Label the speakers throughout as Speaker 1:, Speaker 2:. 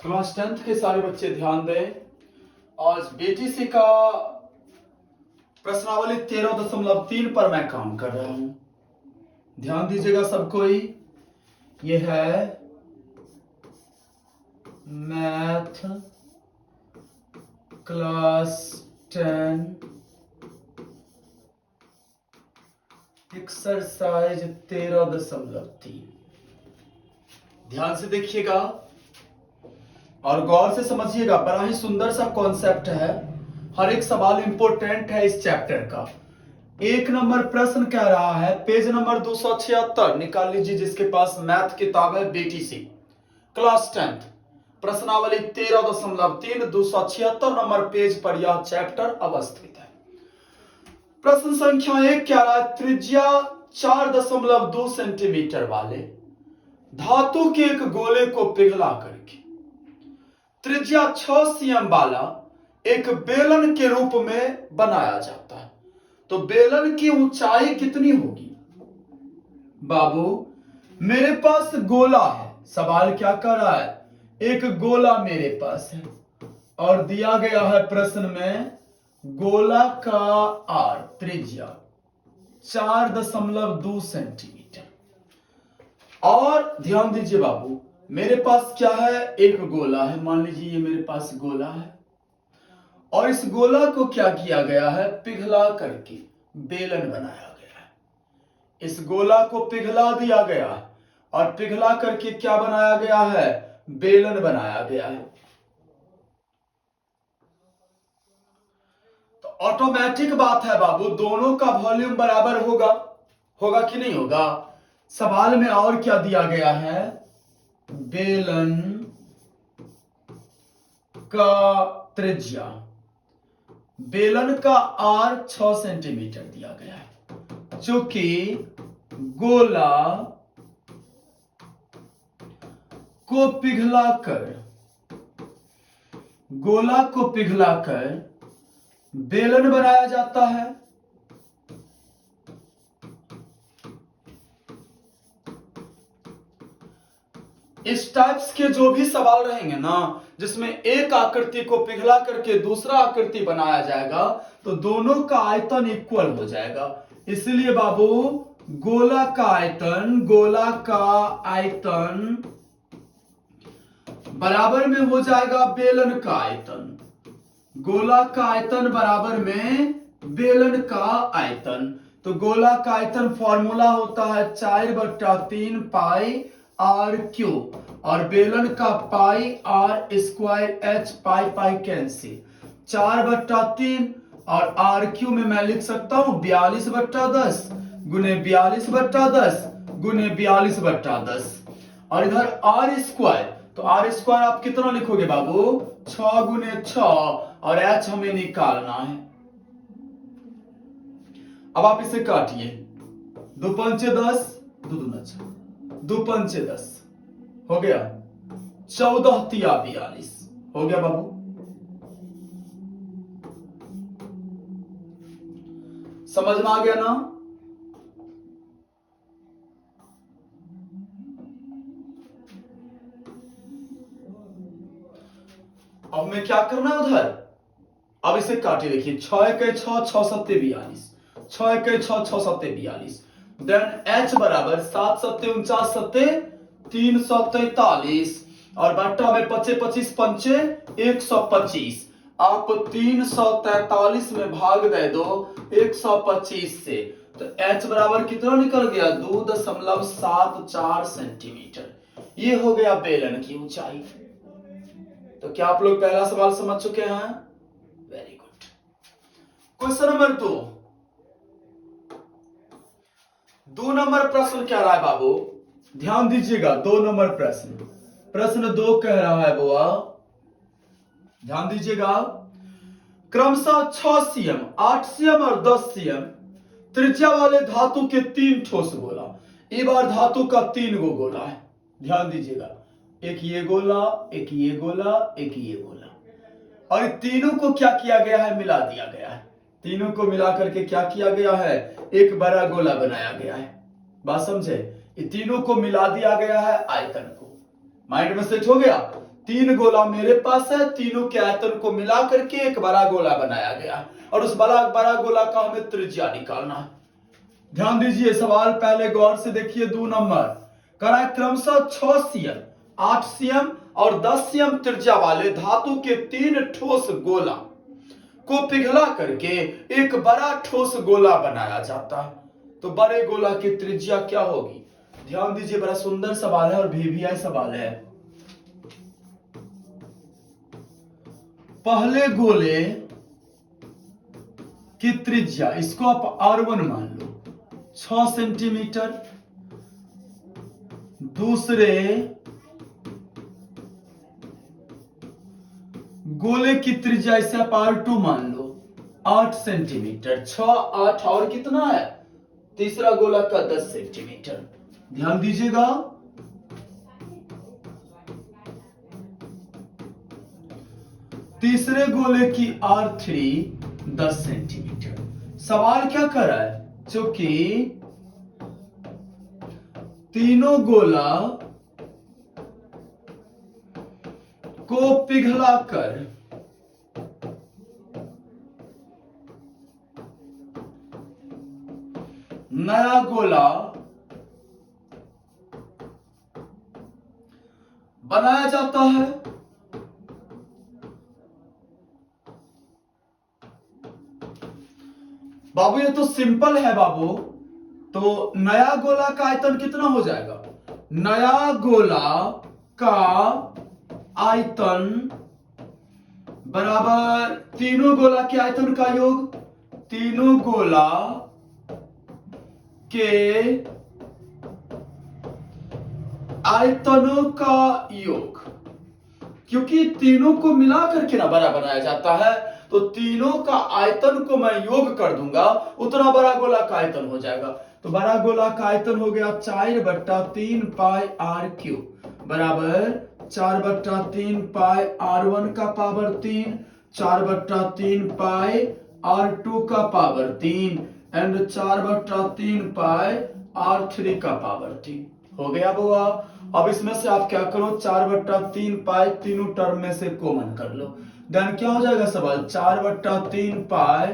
Speaker 1: Class 10th के सारे बच्चे ध्यान दें। आज बीटीसी का प्रश्नावली 13.3 पर मैं काम कर रहा हूं। ध्यान दीजिएगा सब कोई। ये है मैथ क्लास 10 एक्सरसाइज 13.3। ध्यान से देखिएगा और गौर से समझिएगा। बड़ा ही सुंदर सा कॉन्सेप्ट है। हर एक सवाल इंपॉर्टेंट है इस चैप्टर का। 1 नंबर प्रश्न कह रहा है, पेज नंबर 276 निकाल लीजिए जिसके पास मैथ किताब है। बीटीसी क्लास 10 प्रश्नावली 13.3 276 नंबर पेज पर यह चैप्टर अवस्थित है। प्रश्न संख्या 1 कह रहा है, त्रिज्या 4.2 सेंटीमीटर वाले धातु के एक गोले को पिघला करके त्रिज्या 6 cm वाला एक बेलन के रूप में बनाया जाता है। तो बेलन की ऊंचाई कितनी होगी? बाबू मेरे पास गोला है। सवाल क्या कर रहा है? एक गोला मेरे पास है और दिया गया है प्रश्न में गोला का आर त्रिज्या 4.2 सेंटीमीटर। और ध्यान दीजिए बाबू, मेरे पास क्या है? एक गोला है। मान लीजिए ये मेरे पास गोला है और इस गोला को क्या किया गया है? पिघला करके बेलन बनाया गया है। इस गोला को पिघला दिया गया है और पिघला करके क्या बनाया गया है? बेलन बनाया गया है। तो ऑटोमेटिक बात है बाबू, दोनों का वॉल्यूम बराबर होगा। होगा कि नहीं होगा? सवाल में और क्या दिया गया है? बेलन का त्रिज्या, बेलन का आर 6 सेंटीमीटर दिया गया है, चूंकि गोला को पिघलाकर बेलन बनाया जाता है। इस टाइप्स के जो भी सवाल रहेंगे ना, जिसमें एक आकृति को पिघला करके दूसरा आकृति बनाया जाएगा, तो दोनों का आयतन इक्वल हो जाएगा। इसलिए बाबू गोला का आयतन बराबर में हो जाएगा बेलन का आयतन। गोला का आयतन बराबर में बेलन का आयतन। तो गोला का आयतन फॉर्मूला होता है 4/3 पाई आर क्यू और बेलन का pi R square H pi cancel. 4/3 और आर क्यू में मैं लिख सकता हूं 42/10 गुने 42/10 गुने 42/10। और इधर आर स्क्वायर, तो आर स्क्वायर आप कितना लिखोगे बाबू? 6 गुने 6 और एच हमें निकालना है। अब आप इसे काटिए। 2 पंचे 10, 2 दूना 6, 2 पंचे 10 हो गया, 14 तिया 42 हो गया बाबू। समझ में आ गया ना? अब मैं क्या करना है उधर? अब इसे काटे देखिए। 6 1 6 6 7 42, 6 1 6 6 7 42। देन h बराबर 7 7 49 7 343 और बट्टा में 25 25 पंचे 125। आप 343 में भाग दे दो 125 से, तो h बराबर कितना निकल गया? 2.74 सेंटीमीटर। ये हो गया बेलन की ऊंचाई। तो क्या आप लोग पहला सवाल समझ चुके हैं? Very good. Question number 2 number प्रश्न कह रहा है बाबू, ध्यान दीजिएगा। 2 नंबर प्रश्न 2 कह रहा है बुआ, ध्यान दीजिएगा। क्रमशः 6 cm, 8 cm और 10 cm त्रिज्या वाले धातु के 3 ठोस गोला। ये बार धातु का 3 गो गोला है। ध्यान दीजिएगा, एक ये गोला, एक ये गोला, एक ये गोला, और इन तीनों को क्या किया गया है? मिला दिया गया है। तीनों को मिला करके क्या किया गया है? एक बड़ा गोला बनाया गया है। बात समझे? ये तीनों को मिला दिया गया है आयतन को। माइंड में सेट हो गया? 3 गोला मेरे पास है, तीनों के आयतन को मिला करके एक बड़ा गोला बनाया गया और उस बड़ा गोला का हमें त्रिज्या निकालना है। ध्यान दीजिए, सवाल पहले गौर से देखिए। 2 नंबर करा क्रमशः 6 सीएम, 8 सीएम और 10 सीएम त्रिज्या वाले धातु के 3 ठोस गोला को पिघला करके एक बड़ा ठोस गोला बनाया जाता है। तो बड़े गोला की त्रिज्या क्या होगी? ध्यान दीजिए, बड़ा सुंदर सवाल है और VVI सवाल है। पहले गोले की त्रिज्या, इसको आप R1 मान लो, 6 सेंटीमीटर। दूसरे गोले की त्रिज्या इसे आप R2 मान लो, 8 सेंटीमीटर। 6, 8 और कितना है? तीसरा गोला का 10 सेंटीमीटर। ध्यान दीजिएगा, तीसरे गोले की R3 10 सेंटीमीटर। सवाल क्या कर रहा है? चूंकि तीनों गोला को पिघलाकर नया गोला बनाया जाता है, बाबू ये तो सिंपल है बाबू। तो नया गोला का आयतन कितना हो जाएगा? नया गोला का आयतन बराबर तीनों गोला के आयतन का योग, तीनों गोला के आयतनों का योग। क्योंकि तीनों को मिला करके ना बड़ा बनाया जाता है, तो तीनों का आयतन को मैं योग कर दूंगा, उतना बड़ा गोला का आयतन हो जाएगा। तो बड़ा गोला का आयतन हो गया 4/3 पाई R³ बराबर 4/3 पाई R1 का पावर 3, 4/3 पाई R2 का पावर 3 एंड 4/3 पाई R3 का पावर 3। हो गया बुआ। अब इसमें से आप क्या करो, 4/3 पाई तीनों टर्म में से कॉमन कर लो। देन क्या हो जाएगा सवाल? 4/3 पाई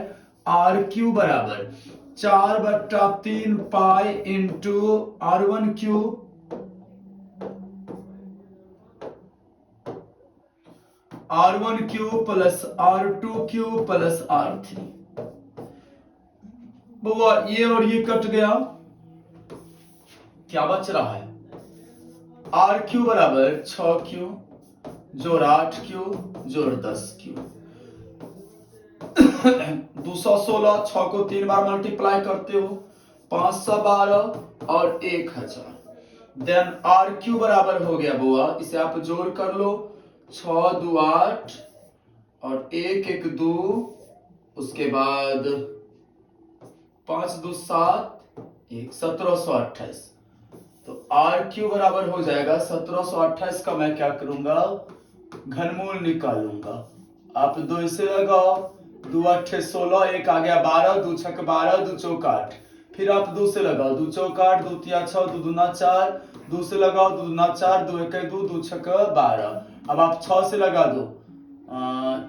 Speaker 1: R³ बराबर 4/3 pi into R1³ R1³ plus R2³ plus R3। बुआ ये और ये कट गया, क्या बच रहा है? R³ बराबर 6Q जोड़ 8Q जोड़ 10Q 216। 6 को 3 बार मल्टीप्लाई करते हो, 512 और 1000। देन R³ बराबर हो गया बुआ, इसे आप जोड़ कर लो, 6 2 8 और 1 1 2, उसके बाद 5 2 7 1 1728। तो R³ बराबर हो जाएगा 1728 का मैं क्या करूंगा, घनमूल निकालूंगा। आप 2 इसे लगाओ, 2 8 16, 1 आ गया 12, 2 6 12, 2 चौक 8। फिर आप 2 से लगाओ, 2 चौक 8, 2 तिया 6, 2 दूना 4, 2 से लगाओ, 2 दूना 4, 2 1 2, 2 6 12। अब आप 6 से लगा दो,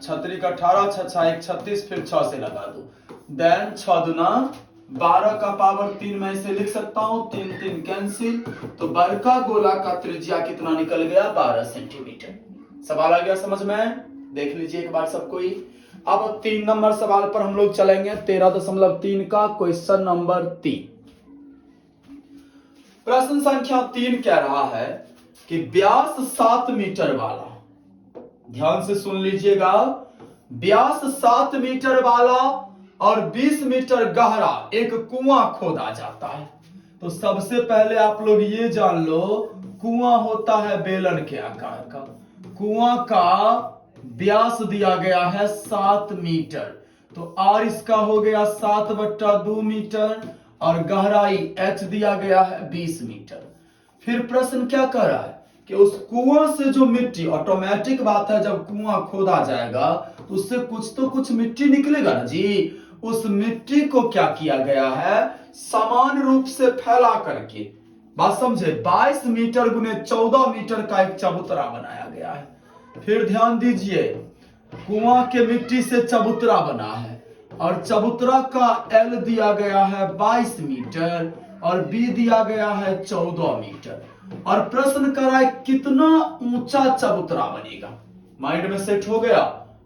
Speaker 1: 6 3 18, 6 6 1 36, फिर 6 से लगा दो। देन 6 दूना 12 का पावर 3 मैं इसे लिख सकता हूं, 3 3 कैंसिल। तो बड़का गोला का त्रिज्या कितना निकल गया? 12 सेंटीमीटर। सवाल आ गया समझ में? देख लीजिए एक बार सबको ही। अब 3 नंबर सवाल पर हम लोग चलेंगे, 13.3 का क्वेश्चन नंबर 3। प्रश्न संख्या 3 कह रहा है कि व्यास 7 मीटर वाला, ध्यान से सुन लीजिएगा, व्यास 7 मीटर वाला और 20 मीटर गहरा एक कुआं खोदा जाता है। तो सबसे पहले आप लोग ये जान लो, कुआं होता है बेलन के आकार का। कुआं का व्यास दिया गया है 7 मीटर, तो R इसका हो गया 7/2 मीटर और गहराई H दिया गया है 20 मीटर। फिर प्रश्न क्या कर रहा है कि उस कुआं से जो मिट्टी, ऑटोमेटिक बात है जब कुआं खोदा जाएगा तो उससे कुछ तो कुछ मिट्टी निकलेगा ना जी। उस मिट्टी को क्या किया गया है, समान रूप से फैला करके, बात समझे, 22 मीटर गुने 14 मीटर का एक चबूतरा बनाया गया है। फिर ध्यान दीजिए, कुआं के मिट्टी से चबूतरा बना है और चबूतरा का एल दिया गया है 22 मीटर और बी दिया गया है 14 मीटर। और प्रश्न करा है कितना ऊंचा चबूतरा बनेगा। माइंड में सेट हो गया।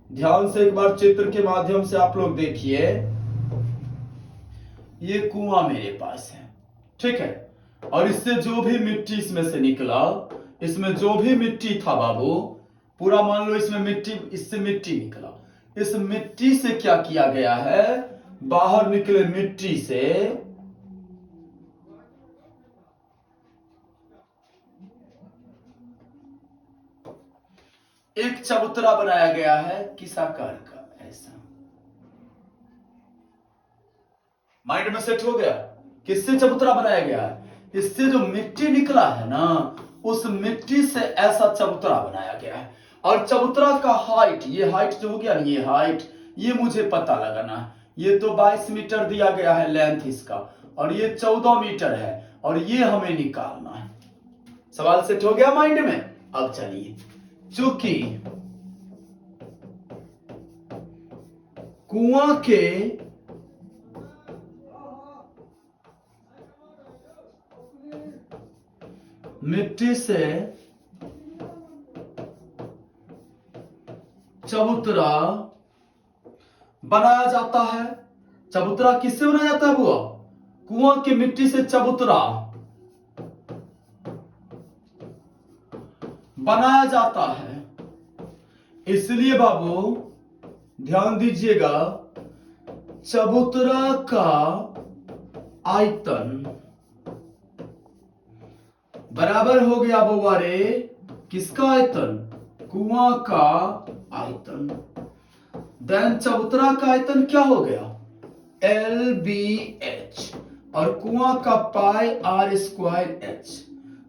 Speaker 1: ध्यान से एक बार चित्र के माध्यम से आप लोग देखिए, ये कुआं मेरे पास है, ठीक है, और इससे जो भी मिट्टी इसमें से निकला, इसमें जो भी मिट्टी था बाबू, पूरा मान लो इसमें मिट्टी, इससे मिट्टी निकला, इस मिट्टी से क्या किया गया है, बाहर निकले मिट्टी से एक चबूतरा बनाया गया है किस आकार का, ऐसा। माइंड में सेट हो गया। किससे चबूतरा बनाया गया है? इससे जो मिट्टी निकला है ना, उस मिट्टी से ऐसा चबूतरा बनाया गया है। और चबूतरा का हाइट, ये हाइट जो हो गया, ये हाइट, ये मुझे पता लगाना है। ये तो 22 मीटर दिया गया है लेंथ इसका, और ये 14 मीटर है, और ये हमें निकालना है। सवाल सेट हो गया माइंड में। अब चलिए, चूंकि कुआं के मिट्टी से चबूतरा बनाया जाता है। चबूतरा किससे बनाया जाता है बुआ? कुआं की मिट्टी से चबूतरा बनाया जाता है। इसलिए बाबू ध्यान दीजिएगा, चबूतरा का आयतन बराबर हो गया बुआ रे, किसका आयतन? कुआं का आयतन। देन चबूतरा का आयतन क्या हो गया? LBH, और कुआं का पाई R²H।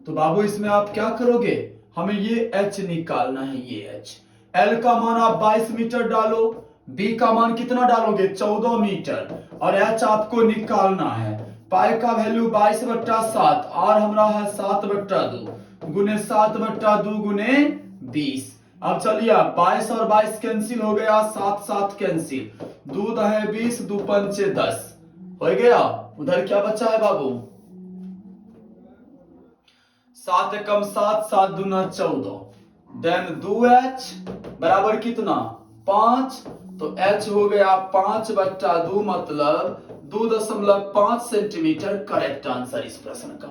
Speaker 1: तो बाबू इसमें आप क्या करोगे, हमें ये H निकालना है, ये H। L का मान आप 22 मीटर डालो, B का मान कितना डालोगे? 14 मीटर, और H आपको निकालना है। पाई का वैल्यू 22/7, R हमारा है 7/2 गुने 7/2 गुने 20। अब चलिए, 22 और 22 कैंसिल हो गया, 7 कैंसिल, 2 है 20, 2 पंचे 10 हो गया। उधर क्या बचा है बाबू? 7 एकम 7, 7 दूना 14, देन 2H बराबर कितना? 5। तो H हो गया 5/2, मतलब 2.5 सेंटीमीटर। करेक्ट आंसर इस प्रश्न का।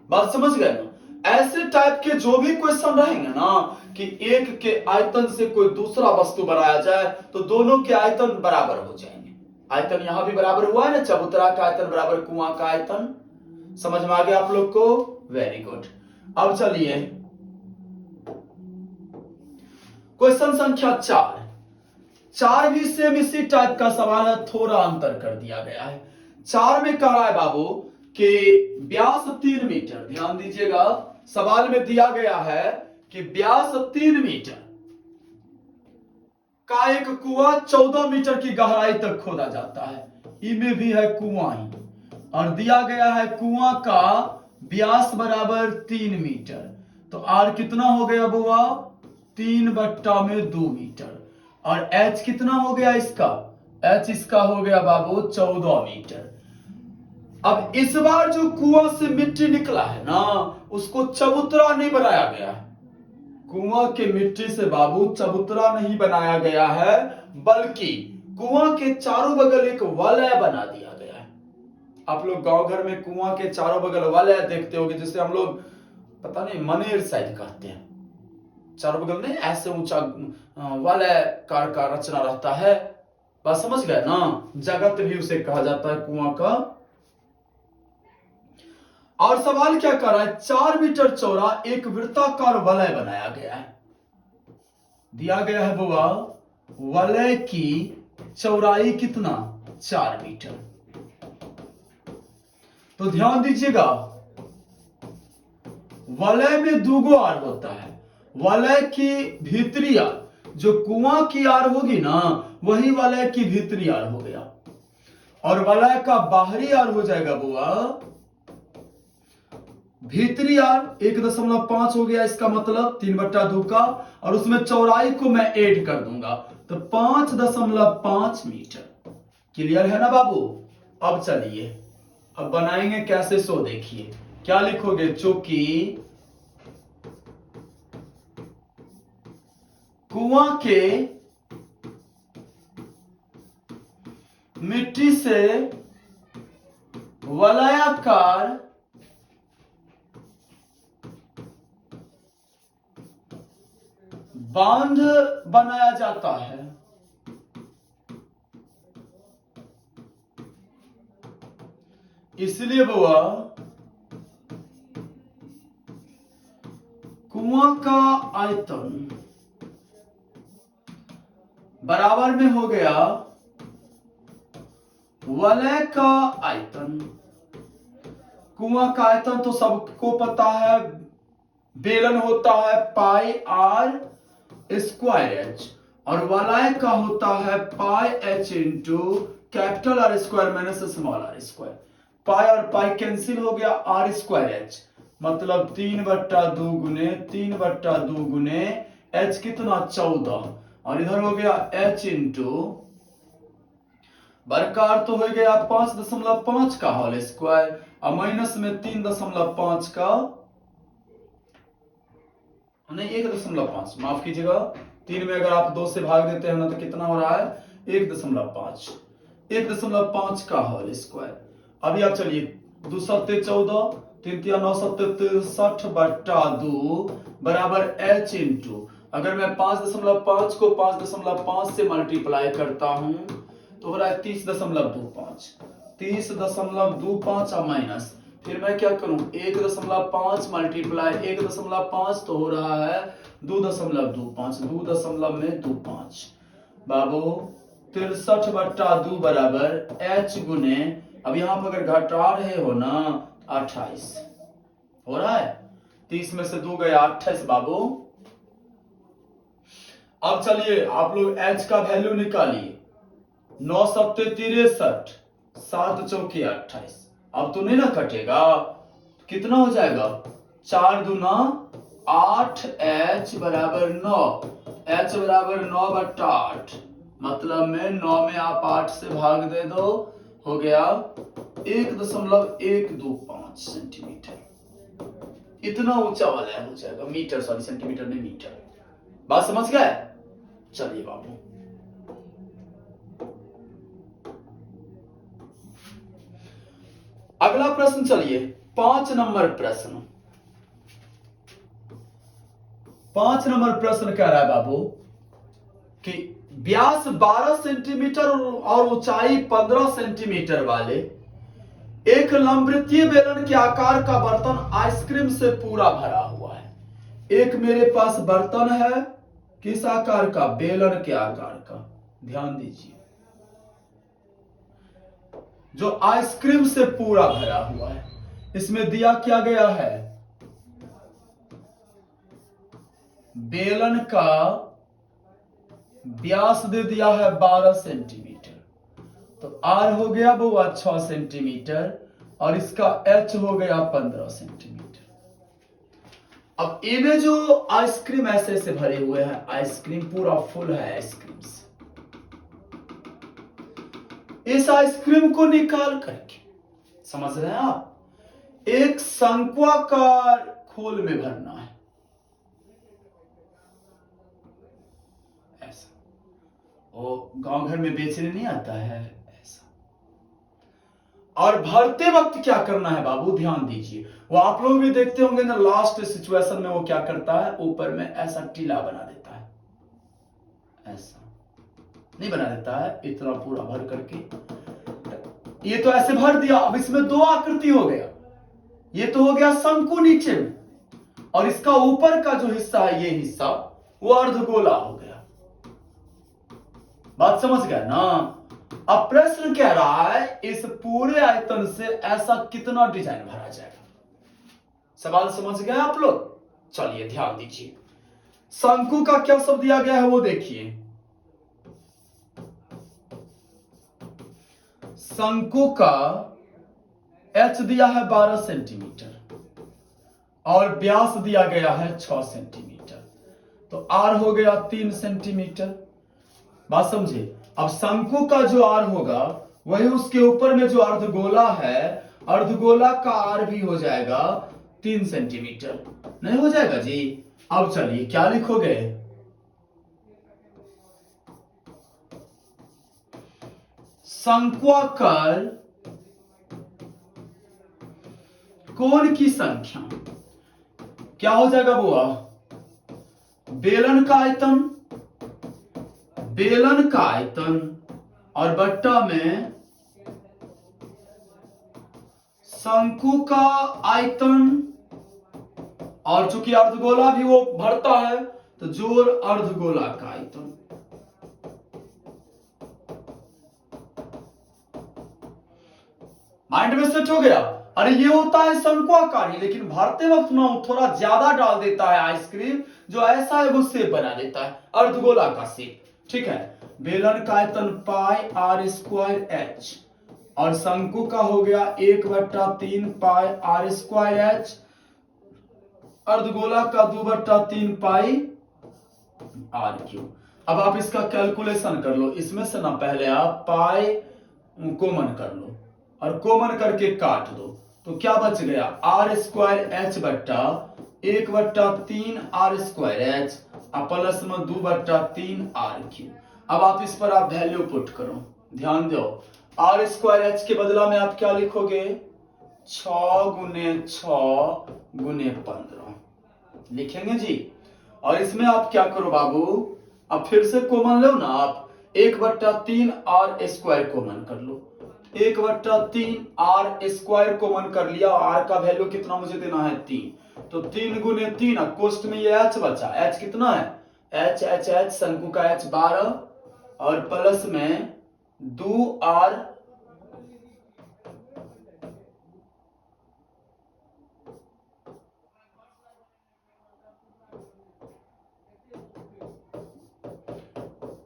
Speaker 1: बात समझ गए ना? ऐसे टाइप के जो भी क्वेश्चन रहेंगे ना, कि एक के आयतन से कोई दूसरा वस्तु बनाया जाए तो दोनों के आयतन बराबर हो जाएंगे। आयतन यहां भी बराबर हुआ है ना, चबूतरा का आयतन बराबर कुआं का आयतन। समझ में आ गया आप लोग को? Very good. अब चलिए, क्वेश्चन संख्या 4 भी सेम इसी टाइप का सवाल है, थोड़ा अंतर कर दिया गया है। 4 में कह रहा है बाबू कि व्यास 3 मीटर। ध्यान दीजिएगा, सवाल में दिया गया है कि व्यास 3 मीटर का एक कुआं 14 मीटर की गहराई तक खोदा जाता है। इनमें भी है कुआं ही, और दिया गया है कुआं का व्यास बराबर 3 मीटर। तो आर कितना हो गया बुआ? 3/2 मीटर। और एच कितना हो गया इसका? एच इसका हो गया बाबू 14 मीटर। अब इस बार जो कुआं से मिट्टी निकला है ना, उसको चबूतरा नहीं बनाया गया है। कुआं के मिट्टी से बाबू चबूतरा नहीं बनाया गया है, बल्कि कुआं के चारों बगल एक वलय बना दिया गया है। आप लोग गांव घर में कुआं के चारों बगल वलय देखते होंगे, जिसे हम लोग पता नहीं मनेर शायद कहते हैं। चारों बगल में ऐसे ऊंचा वलय कार का रचना रहता है। बात समझ गए ना? जगत भी उसे कहा जाता है कुआं का। और सवाल क्या कर रहा है? 4 मीटर चौड़ा एक वृत्ताकार वलय बनाया गया है। दिया गया है बुआ, वलय की चौड़ाई कितना? 4 मीटर। तो ध्यान दीजिएगा, वलय में दुगो आर होता है। वलय की भीतरी आर, जो कुआं की आर होगी ना, वही वलय की भीतरी आर हो गया। और वलय का बाहरी आर हो जाएगा बुआ भीतरी आर 1.5 हो गया, इसका मतलब 3/2 का, और उसमें चौड़ाई को मैं ऐड कर दूंगा तो 5.5 मीटर। क्लियर है ना बाबू? अब चलिए अब बनाएंगे कैसे, सो देखिए क्या लिखोगे। चूंकि कुआं के मिट्टी से वलयाकार बांध बनाया जाता है, इसलिए बुआ कुआं का आयतन बराबर में हो गया वलय का आयतन। कुआं का आयतन तो सबको पता है, बेलन होता है पाई आर स्क्वायर एच, और वलय का होता है pi H into capital R square minus small R square. Pi और पाई कैंसिल हो गया, आर स्क्वायर एच मतलब 3/2 गुने 3/2 गुने एच कितना 14, और इधर हो गया एच इंटू बरकार तो हो गया 5.5 का होल स्क्वायर और माइनस में 3.5 का, नहीं 1.5, माफ कीजिएगा 3 में अगर आप 2 से भाग देते हैं ना तो कितना हो रहा है 1.5, 1.5 का होल स्क्वायर। अभी आप चलिए 2 सत्ते 14, 3 तिया 9 सत्ते 63/2 बराबर एच इंटू, अगर मैं 5.5 को 5.5 से मल्टीप्लाई करता हूं तो हो रहा है 30.25, 30.25 और माइनस, फिर मैं क्या करूं 1.5 मल्टीप्लाई 1.5 तो हो रहा है 2.25, 2.25 बाबू 63/2 बराबर एच गुने, अब यहां पर अगर घटा रहे हो ना 28 हो रहा है, 30 में से 2 गया 28 बाबू। अब चलिए आप लोग एच का वैल्यू निकालिए, 9 सत्ते 63, 7 चौके 28, अब तो नहीं ना कटेगा, कितना हो जाएगा 4 दूना 8, एच बराबर 9, एच बराबर 9/8, मतलब में 9 में आप 8 से भाग दे दो, हो गया 1.125 सेंटीमीटर, इतना ऊंचा वाला हो जाएगा, मीटर सॉरी सेंटीमीटर नहीं मीटर, बात समझ गए? चलिए बाबू अगला प्रश्न, चलिए 5 नंबर प्रश्न, 5 नंबर प्रश्न कह रहा है बाबू कि व्यास 12 सेंटीमीटर और ऊंचाई 15 सेंटीमीटर वाले एक लंबवृत्तीय बेलन के आकार का बर्तन आइसक्रीम से पूरा भरा हुआ है। एक मेरे पास बर्तन है, किस आकार का? बेलन के आकार का। ध्यान दीजिए, जो आइसक्रीम से पूरा भरा हुआ है, इसमें दिया क्या गया है? बेलन का व्यास दे दिया है 12 सेंटीमीटर, तो आर हो गया बुआ 6 सेंटीमीटर और इसका एच हो गया 15 सेंटीमीटर। अब इन्हें जो आइसक्रीम ऐसे ऐसे भरे हुए हैं, आइसक्रीम पूरा फुल है आइसक्रीम से, इस आइसक्रीम को निकाल करके, समझ रहे हैं आप, एक शंक्वाकार खोल में भरना है, ऐसा वो गांव घर में बेचने नहीं आता है ऐसा। और भरते वक्त क्या करना है बाबू, ध्यान दीजिए, वो आप लोग भी देखते होंगे ना, लास्ट सिचुएशन में वो क्या करता है, ऊपर में ऐसा टीला बना देता है, ऐसा नहीं बना देता है, इतना पूरा भर करके, ये तो ऐसे भर दिया, अब इसमें 2 आकृति हो गया, ये तो हो गया शंकु नीचे में, और इसका ऊपर का जो हिस्सा है, ये हिस्सा वो अर्धगोला हो गया। बात समझ गए ना? अब प्रश्न कह रहा है इस पूरे आयतन से ऐसा कितना डिजाइन भरा जाएगा। सवाल समझ गए आप लोग? चलिए ध्यान दीजिए, शंकु का क्या शब्द दिया गया है वो देखिए, शंकु का एच दिया है 12 सेंटीमीटर, और व्यास दिया गया है 6 सेंटीमीटर, तो आर हो गया 3 सेंटीमीटर। बात समझे। अब शंकु का जो आर होगा वही उसके ऊपर में जो अर्धगोला है, अर्धगोला का आर भी हो जाएगा 3 सेंटीमीटर, नहीं हो जाएगा जी। अब चलिए क्या लिखोगे, शंक्वाकार कोण की संख्या क्या हो जाएगा बुआ, बेलन का आयतन, बेलन का आयतन और बट्टा में शंकु का आयतन, और चूंकि अर्धगोला भी वो भरता है तो जोड़ अर्धगोला का आयतन। माइंड में सेट हो गया। अरे ये होता है शंक्वाकारी, लेकिन भरते वक्त ना थोड़ा ज्यादा डाल देता है आइसक्रीम, जो ऐसा है वो शेप बना देता है अर्धगोला का शेप। ठीक है, बेलन का आयतन पाई आर स्क्वायर एच और शंकु का हो गया 1/3 पाई आर स्क्वायर एच, अर्धगोला का 2/3 पाई आर क्यूब। अब आप इसका कैलकुलेशन कर लो, इसमें से ना पहले आप पाई कॉमन कर लो और कॉमन करके काट दो, तो क्या बच गया आर स्क्वायर एच बट्टा 1/3 आर स्क्वायर एच और प्लस में 2/3 आर क्यूब। अब आप इस पर आप वैल्यू पुट करो, ध्यान दो। आर स्क्वायर एच के बदला में आप क्या लिखोगे, 6 गुने 6 गुने 15 लिखेंगे जी। और इसमें आप क्या करो बाबू, अब फिर से कॉमन लो ना आप, 1/3 आर स्क्वायर कॉमन कर लो, 1/3 आर स्क्वायर कॉमन कर लिया। आर का वैल्यू कितना मुझे देना है 3, तो 3 गुने 3, कोष्ट में ये एच बचा, एच कितना है, एच एच एच शंकु का एच 12 और प्लस में 2 आर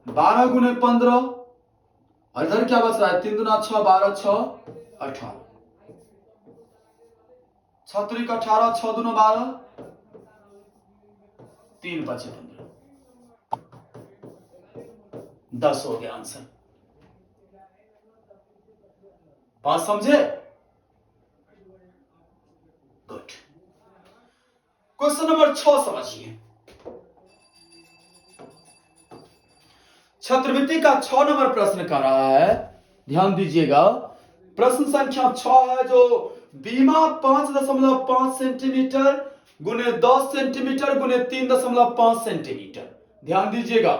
Speaker 1: बारह गुने 15 और इधर क्या बच रहा है, 3 दूना 6 12 6 18, 6 3 18 6 दूना 12 3 5 15 10 हो गया आंसर। बात समझे, गुड। क्वेश्चन नंबर 6 समझिए, छात्रवृत्ति का 6 नंबर प्रश्न कर रहा है, ध्यान दीजिएगा। प्रश्न संख्या 6 है, जो बीमा 5.5 सेंटीमीटर गुने 10 सेंटीमीटर गुने 3.5 सेंटीमीटर, ध्यान दीजिएगा,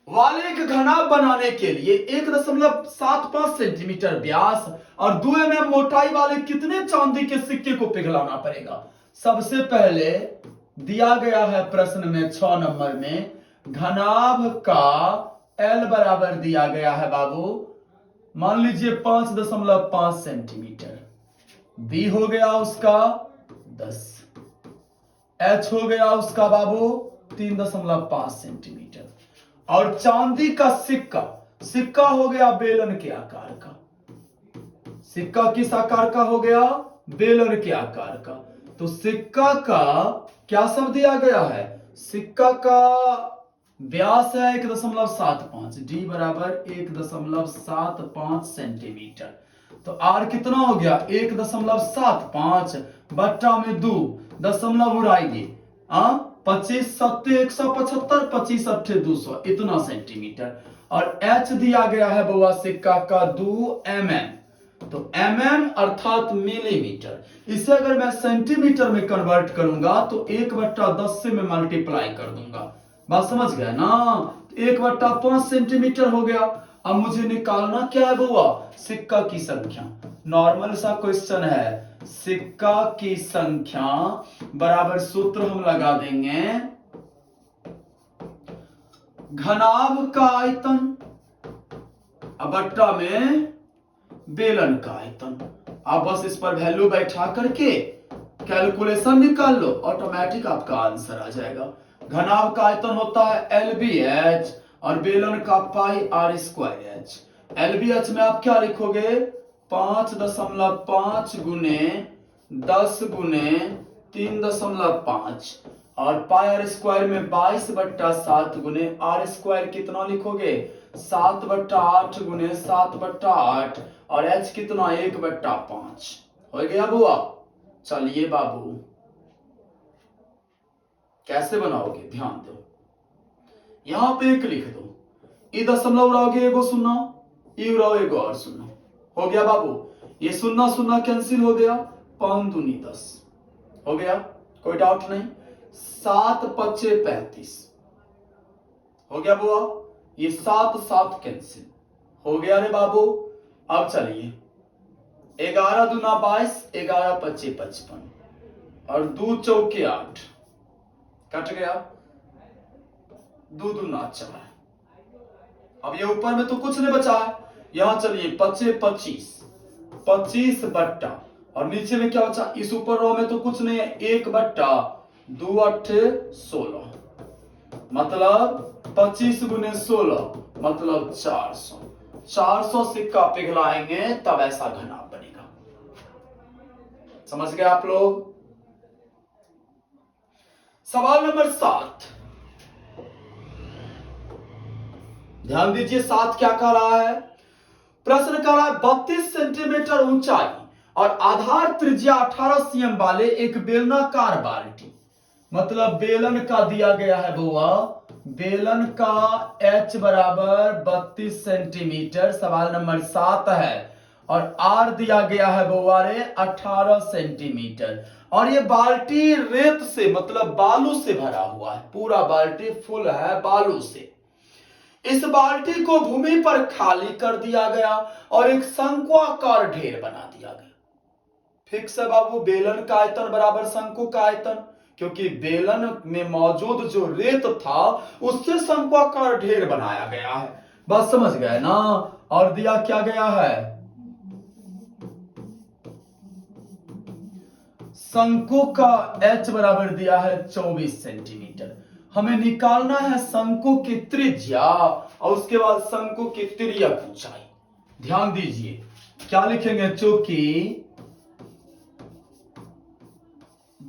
Speaker 1: वाले एक घनाभ बनाने के लिए 1.75 सेंटीमीटर व्यास और 2 mm मोटाई वाले कितने चांदी के सिक्के को पिघलाना पड़ेगा। सबसे पहले दिया गया है प्रश्न में 6 नंबर में, घनाभ का L बराबर दिया गया है बाबू, मान लीजिए 5.5 सेंटीमीटर, B हो गया उसका 10, H हो गया उसका बाबू 3.5 सेंटीमीटर और चांदी का सिक्का, सिक्का हो गया बेलन के आकार का, सिक्का किस आकार का हो गया, बेलन के आकार का। तो सिक्का का क्या सब दिया गया है, सिक्का का व्यास है 1.75, डी बराबर 1.75 सेंटीमीटर, तो आर कितना हो गया 1.75 बट्टा में 2 दशमलव उड़ाइए, 25 7 175 25 8 200 इतना सेंटीमीटर। और एच दिया गया है बउआ सिक्का का 2 mm, तो mm अर्थात मिलीमीटर, इसे अगर मैं सेंटीमीटर में कन्वर्ट करूंगा तो 1/10 से मैं मल्टीप्लाई कर दूंगा। बात समझ गया ना, 1/5 सेंटीमीटर हो गया। अब मुझे निकालना क्या है बुआ, सिक्का की संख्या, नॉर्मल सा क्वेश्चन है, सिक्का की संख्या बराबर सूत्र हम लगा देंगे, घनाभ का आयतन बट्टा में बेलन का आयतन। आप बस इस पर वैल्यू बैठा करके कैलकुलेशन निकाल लो, ऑटोमेटिक आपका आंसर आ जाएगा। घनाभ का आयतन होता है LBH और बेलन का पाई R स्क्वायर H। LBH में आप क्या लिखोगे 5.5 गुने 10 गुने 3.5 और पाई आर स्क्वायर में 22/7 गुने आर स्क्वायर कितना लिखोगे 7/8 गुने 7/8 और एच कितना 1/5 हो गया बुआ। चलिए बाबू कैसे बनाओगे ध्यान दो, यहां पे 1 लिख दो, ये दशमलव उड़ाओगे एगो सुनना, ये उड़ाओ एगो और सुनना, हो गया बाबू। ये 0 0 कैंसिल हो गया, 5 दूनी 10 हो गया, कोई डाउट नहीं। 7 5 35 हो गया बुआ, ये 7 7 कैंसिल हो गया रे बाबू। अब चलिए 11 दूना 22 11 25 55 और 2 चौके 8 कट गया, 2 दूना 4। अब ये ऊपर में तो कुछ नहीं बचा है, यहां चलिए 25 25 25 बट्टा और नीचे में क्या बचा, इस ऊपर रो में तो कुछ नहीं है, 1/2 8 16 मतलब 25 गुने 16 मतलब 400। 400 सिक्का पिघलाएंगे तब ऐसा घना बनेगा, समझ गए आप लोग। सवाल नंबर 7 ध्यान दीजिए, 7 क्या कह रहा है, प्रश्न कह रहा है 32 सेंटीमीटर ऊंचाई और आधार त्रिज्या 18 सीएम वाले एक बेलनाकार बाल्टी, मतलब बेलन का दिया गया है बुआ, बेलन का h बराबर 32 सेंटीमीटर, सवाल नंबर 7 है और r दिया गया है बुआ रे 18 सेंटीमीटर और ये बाल्टी रेत से मतलब बालू से भरा हुआ है, पूरा बाल्टी फुल है बालू से। इस बाल्टी को भूमि पर खाली कर दिया गया और एक शंक्वाकार ढेर बना दिया गया। फिक्स है बाबू, बेलन का आयतन बराबर शंकु का आयतन, क्योंकि बेलन में मौजूद जो रेत था उससे शंक्वाकार ढेर बनाया गया है, बस समझ गए ना। और दिया क्या गया है, शंकु का h बराबर दिया है 24 सेंटीमीटर। हमें निकालना है शंकु की त्रिज्या और उसके बाद शंकु की तिर्यक ऊंचाई। ध्यान दीजिए क्या लिखेंगे, चूंकि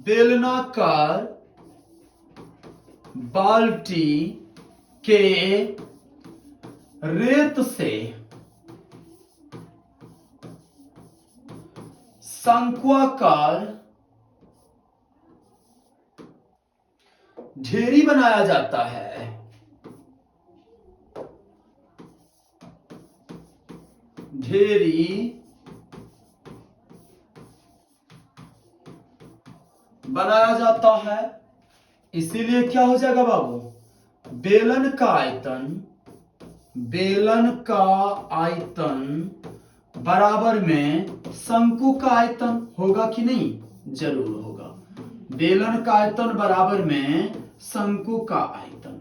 Speaker 1: बेलनाकार बाल्टी के रेत से शंक्वाकार ढेरी बनाया जाता है, ढेरी बनाया जाता है। इसीलिए क्या हो जाएगा बाबू, बेलन का आयतन, बेलन का आयतन बराबर में शंकु का आयतन होगा कि नहीं, जरूर होगा। बेलन का आयतन बराबर में शंकु का आयतन,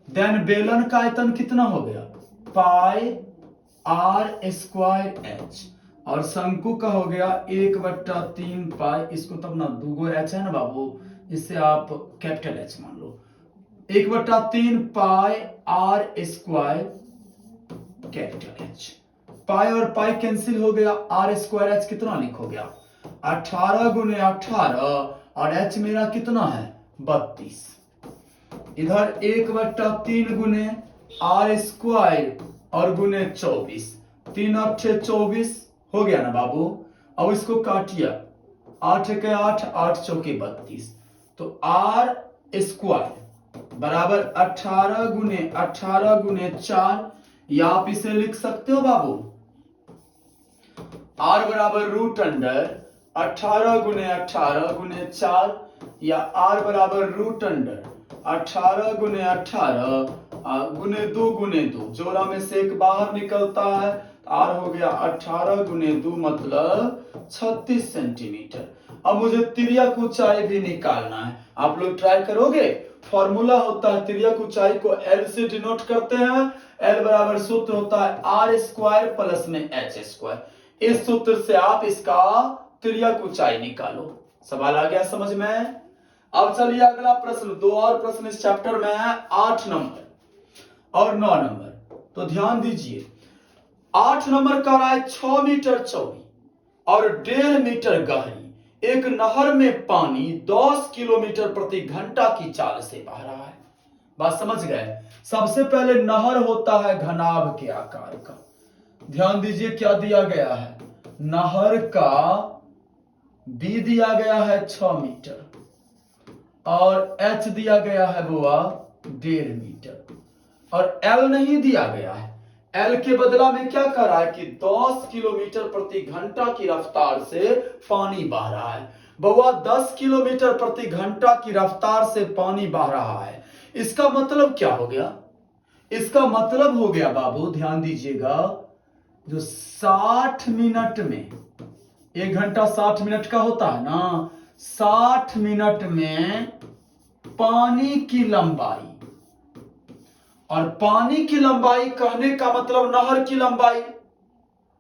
Speaker 1: देन बेलन का आयतन कितना हो गया, पाई आर स्क्वायर एच और शंकु का हो गया 1/3 पाई, इसको तब ना 2 एच है ना बाबू, इससे आप कैपिटल एच मान लो, 1/3 पाई आर स्क्वायर कैपिटल एच, पाई और पाई कैंसिल हो गया, आर स्क्वायर एच कितना लिखोगे आप 18 गुने 18 और एच मेरा कितना है 32, इधर 1/3 गुने आर स्क्वायर और गुने 24, 3 8 24 हो गया ना बाबू। अब इसको काटिया, 8 के 8 8 चौके 32, तो आर स्क्वायर बराबर 18 गुने 4, या आप इसे लिख सकते हो बाबू आर बराबर रूट अंडर 18 गुने 4 या आर बराबर रूट अंडर 18 गुने 18 गुने 2 जोड़ा में से एक बाहर निकलता है, आर हो गया 18 गुने 2 मतलब 36 सेंटीमीटर। अब मुझे तिर्यक ऊंचाई भी निकालना है, आप लोग ट्राई करोगे। फॉर्मूला होता है तिर्यक ऊंचाई को एल से डिनोट करते हैं, एल बराबर सूत्र होता है आर स्क्वायर प्लस में एच स्क्वायर। इस सूत्र से आप इसका तिर्यक ऊंचाई निकालो। सवाल आ गया समझ में। अब चलिए अगला प्रश्न, 2 और प्रश्न इस चैप्टर में है, 8 नंबर और 9 नंबर। तो ध्यान दीजिए 8 नंबर का रहा है 6 मीटर चौड़ी और 1.5 मीटर गहरी एक नहर में पानी 10 किलोमीटर प्रति घंटा की चाल से बह रहा है। बात समझ गए? सबसे पहले नहर होता है घनाभ के आकार का। ध्यान दीजिए क्या दिया गया है, नहर का बी दिया गया है 6 मीटर और एच दिया गया है बुआ 1.5 मीटर और एल नहीं दिया गया है। एल के बदला में क्या कर रहा है कि 10 किलोमीटर प्रति घंटा की रफ्तार से पानी बह रहा है। बउआ 10 किलोमीटर प्रति घंटा की रफ्तार से पानी बह रहा है, इसका मतलब क्या हो गया? इसका मतलब हो गया बाबू, ध्यान दीजिएगा, जो 60 मिनट में, 1 घंटा 60 मिनट का होता है ना, 60 मिनट में पानी की लंबाई, और पानी की लंबाई कहने का मतलब नहर की लंबाई,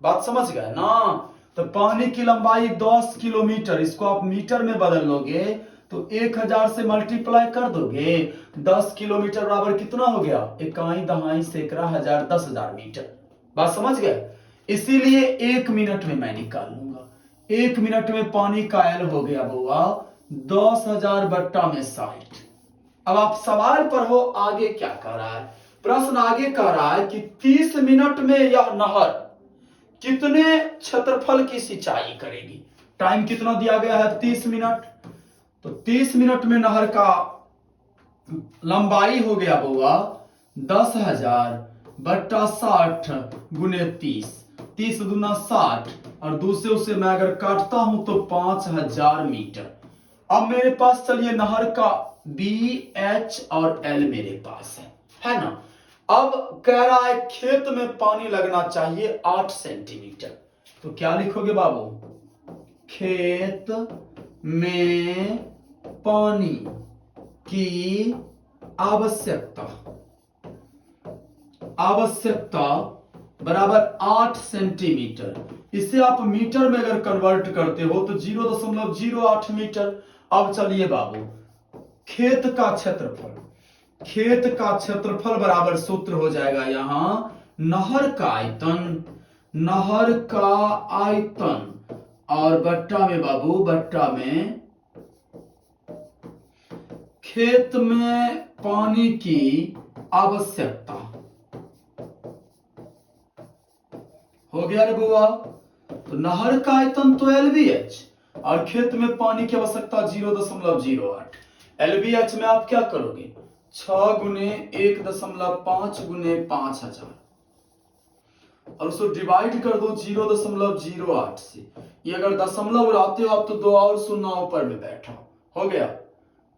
Speaker 1: बात समझ गए ना? तो पानी की लंबाई 10 किलोमीटर, इसको आप मीटर में बदल लोगे तो 1000 से मल्टीप्लाई कर दोगे, 10 किलोमीटर बराबर कितना हो गया? इकाई दहाई सैकड़ा हजार 10,000 मीटर। बात समझ गए? इसीलिए 1 मिनट में मैं निकाल लूंगा। 1 मिनट में पानी का एल हो गया बुआ 10,000 बट्टा में 60। अब आप सवाल पर हो, आगे क्या कह रहा है? प्रश्न आगे कह रहा है कि 30 मिनट में यह नहर कितने क्षेत्रफल की सिंचाई करेगी? टाइम कितना दिया गया है? 30 मिनट। तो 30 मिनट में नहर का लंबाई हो गया बुआ 10,000 बट्टा 60 गुने 30, 30 दूना 60 और दूसरे उसे मैं अगर काटता हूं तो 5,000 मीटर। अब मेरे पास चलिए नहर का बी, एच और एल मेरे पास है ना? अब कह रहा है खेत में पानी लगना चाहिए 8 सेंटीमीटर। तो क्या लिखोगे बाबू? खेत में पानी की आवश्यकता बराबर 8 सेंटीमीटर। इसे आप मीटर में अगर कन्वर्ट करते हो तो 0.08 मीटर। अब चलिए बाबू, खेत का क्षेत्रफल बराबर सूत्र हो जाएगा यहां नहर का आयतन और बट्टा में बाबू, बट्टा में खेत में पानी की आवश्यकता। हो गया रे बुआ? तो नहर का आयतन तो LBH और खेत में पानी की आवश्यकता 0.08। LBH में आप क्या करोगे? 6 गुने 1.5 गुने 5,000 और उसको डिवाइड कर दो 0.08 से। ये अगर दशमलव उड़ाते हो आप तो 2 और शून्य ऊपर में बैठा हो गया।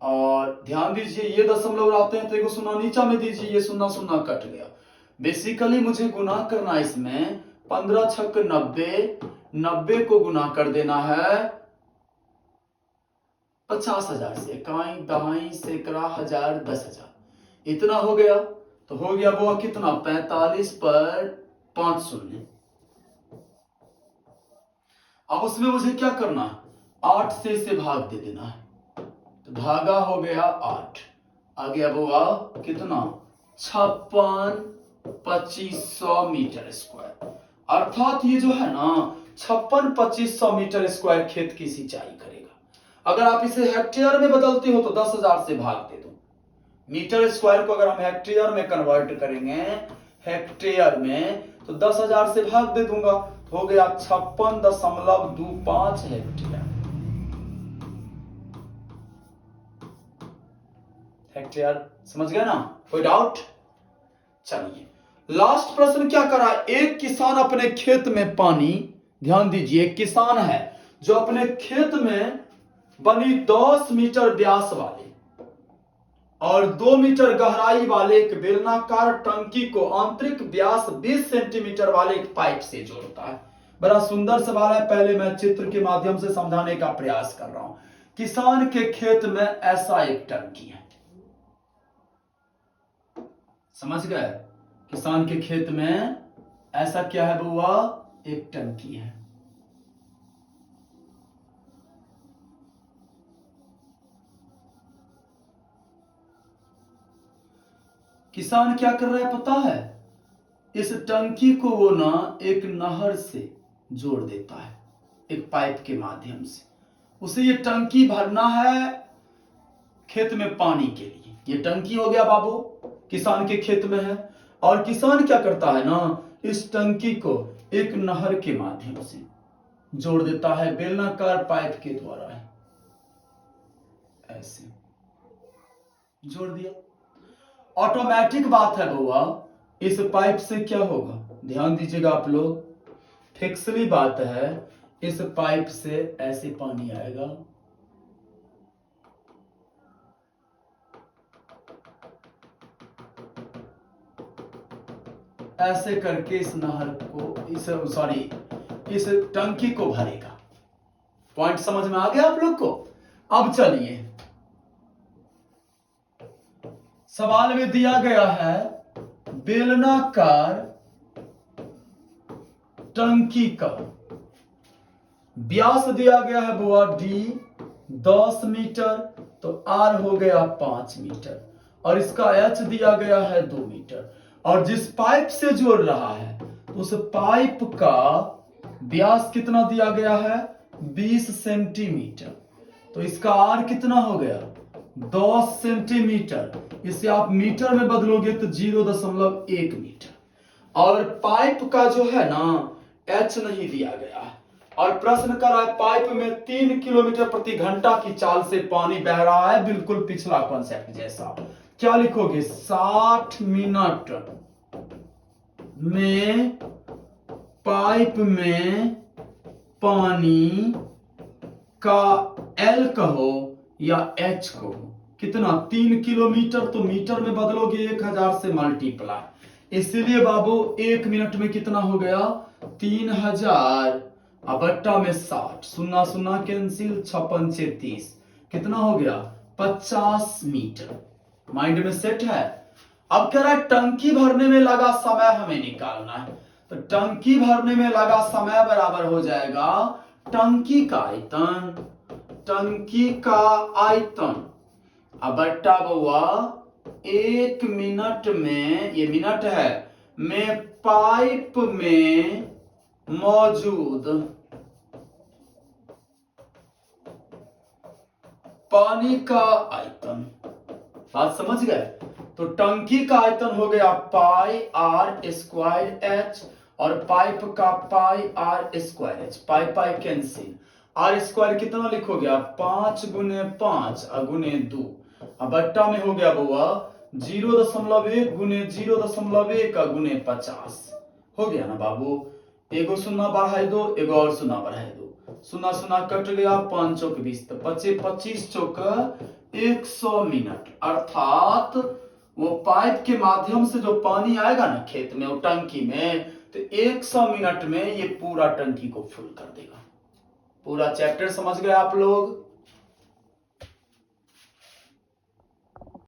Speaker 1: और ध्यान दीजिए ये दशमलव उड़ाते हैं तो एक शून्य नीचा में दीजिए, ये शून्य शून्य कट गया। बेसिकली मुझे गुना करना है इसमें 15 छक 90 को गुना कर देना है 50,000 से, इकाई दहाई सैकड़ा हजार 10,000, इतना हो गया। तो हो गया वो कितना? 45 पर 5 शून्य। अब उसमें मुझे क्या करना है? 8 से इसे भाग दे देना है। तो भागा हो गया 8, आ गया वो कितना? 56,2500 मीटर स्क्वायर। अर्थात ये जो है ना 56,2500 मीटर स्क्वायर खेत की सिंचाई करेगा। अगर आप इसे हेक्टेयर में बदलते हो तो 10,000 से भाग दे दो। मीटर स्क्वायर को अगर हम हेक्टेयर में कन्वर्ट करेंगे, हेक्टेयर में, तो 10,000 से भाग दे दूंगा। हो गया 56.25 हेक्टेयर। समझ गए ना? कोई डाउट? चलिए लास्ट प्रश्न क्या करा? एक किसान अपने खेत में पानी, ध्यान दीजिए, एक किसान है जो अपने खेत में बनी 10 मीटर व्यास वाले और 2 मीटर गहराई वाले एक बेलनाकार टंकी को आंतरिक व्यास 20 सेंटीमीटर वाले एक पाइप से जोड़ता है। बड़ा सुंदर सवाल है, पहले मैं चित्र के माध्यम से समझाने का प्रयास कर रहा हूं। किसान के खेत में ऐसा एक टंकी है, समझ गए? किसान के खेत में ऐसा क्या है बुआ? एक टंकी है। किसान क्या कर रहा है पता है? इस टंकी को वो ना एक नहर से जोड़ देता है। एक पाइप के माध्यम से। उसे ये टंकी भरना है खेत में पानी के लिए। ये टंकी हो गया बाबू, किसान के खेत में है, और किसान क्या करता है ना, इस टंकी को एक नहर के माध्यम से जोड़ देता है बेलनाकार पाइप के द्वारा, है ऐसे जोड़ दिया। ऑटोमेटिक बात है बउआ, इस पाइप से क्या होगा, ध्यान दीजिएगा आप लोग, फिक्सली बात है, इस पाइप से ऐसे पानी आएगा, ऐसे करके इस नहर को, इस टंकी को भरेगा। पॉइंट समझ में आ गया आप लोग को। अब चलिए, सवाल में दिया गया है बेलनाकार टंकी का व्यास दिया गया है बुआ डी 10 मीटर, तो आर हो गया 5 मीटर, और इसका एच दिया गया है 2 मीटर, और जिस पाइप से जोड़ रहा है उस पाइप का व्यास कितना दिया गया है, 20 सेंटीमीटर, तो इसका आर कितना हो गया, 10 सेंटीमीटर। इसे आप मीटर में बदलोगे तो 0.1 मीटर, और पाइप का जो है ना एच नहीं दिया गया है, और प्रश्न कर रहा है पाइप में 3 किलोमीटर प्रति घंटा की चाल से पानी बह रहा है, बिल्कुल पिछला कॉन्सेप्ट जैसा। क्या लिखोगे, 60 मिनट में पाइप में पानी का एल कहो या एच कहो, कितना, 3 किलोमीटर, तो मीटर में बदलोगे 1000 से मल्टीप्लाई, इसलिए बाबू 1 मिनट में कितना हो गया, 3000 बट्टा में 60, 0 0 कैंसिल, 56 36, कितना हो गया, 50 मीटर। माइंड में सेट है। अब कह रहा है टंकी भरने में लगा समय हमें निकालना है, तो टंकी भरने में लगा समय बराबर हो जाएगा टंकी का आयतन, टंकी का आयतन अब बट्टा बउआ 1 मिनट में, ये मिनट है, में पाइप में मौजूद पानी का आयतन। बात समझ गए। तो टंकी का आयतन हो गया पाई आर स्क्वायर एच, और पाइप का pi R square H, pi pi cancel, R square कितना लिखोगे आप, 5 गुने 5 गुने 2, अब बट्टा में हो गया बउआ 0.1 गुने 0.1 गुने 50, हो गया ना बाबू। एगो शून्य बढ़ाई दो, एगो और शून्य बढ़ाई दो, 0 0 कट गया, 5 चौक 20, तो 25 चौक 100 मिनट, अर्थात वो पाइप के माध्यम से जो पानी आएगा ना खेत में, वो टंकी में, तो 100 मिनट में ये पूरा टंकी को फुल कर देगा। पूरा चैप्टर समझ गए आप लोग।